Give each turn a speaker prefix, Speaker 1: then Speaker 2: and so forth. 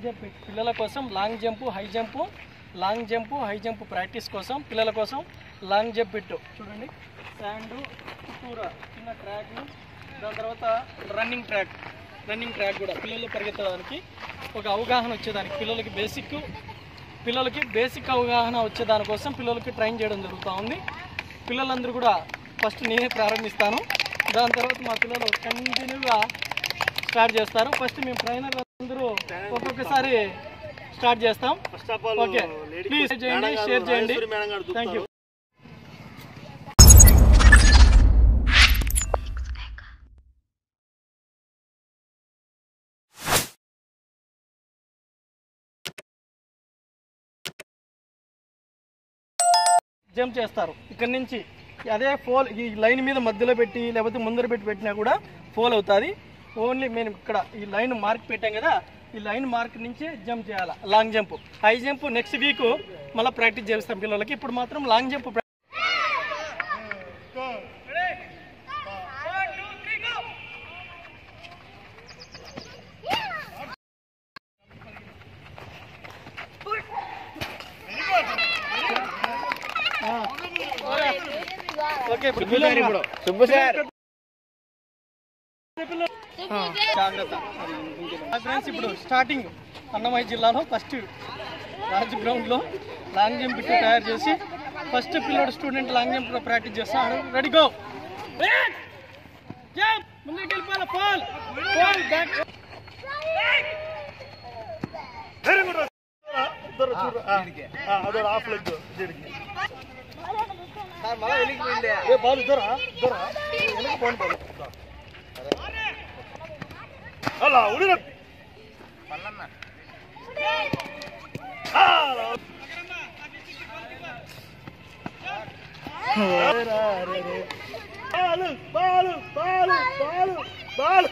Speaker 1: Jump పిల్లల కోసం long jump high jump practice కోసం పిల్లల కోసం లాంగ్ జంప్ పెట్టు చూడండి. శాండ్ చుట్టూరా చిన్న ట్రాక్, దాని తర్వాత రన్నింగ్ ట్రాక్ కూడా పిల్లలు పరిగెత్తడానికి ఒక అవగాహన వచ్చేదానికి పిల్లలకి బేసిక్ అవగాహన వచ్చేదానికోసం పిల్లలకి ట్రైన్ చేయడం జరుగుతూ ఉంది. పిల్లలందరూ కూడా ఫస్ట్ నేనే ప్రారంభిస్తాను, దాని తర్వాత మా పిల్లలు కంటిన్యూగా స్టార్ట్ చేస్తారు. ఫస్ట్ మేము ట్రైనర్ అందరూ ఒక్కొక్కసారి స్టార్ట్ చేస్తాం. ఓకే, ప్లీజ్ చేయండి, షేర్ చేయండి. Thank you. జంప్ చేస్తారు ఇక్కడ నుంచి. అదే ఫోల్ ఈ లైన్ మీద మధ్యలో పెట్టి లేకపోతే ముందర పెట్టినా కూడా ఫోల్ అవుతుంది. ఓన్లీ మేము ఇక్కడ ఈ లైన్ మార్క్ పెట్టాం కదా, ఈ లైన్ మార్క్ నుంచి జంప్ చేయాలి. Long jump, high jump next week మళ్ళీ ప్రాక్టీస్ చేస్తాం పిల్లలకి. ఇప్పుడు మాత్రం లాంగ్ జంప్. ఓకే, ఇప్పుడు సుబ్బు సార్ జాగ్రత్త ఫ్రెండ్స్. ఇప్పుడు స్టార్టింగ్ అన్నమయ్య జిల్లాలో ఫస్ట్ రాజ్ గ్రౌండ్లో లాంగ్ జంప్ బిట్టు తయారు చేసి ఫస్ట్ పిల్లడు స్టూడెంట్ లాంగ్ జంప్ ప్రాక్టీస్ చేస్తాడు. రెడీ గో, ముందుకు వెళ్ళిపోవాలి. Fall back. Very good. Half leg ball దొరా వెనక పోండి బాల్ అలా ఉడి బాలు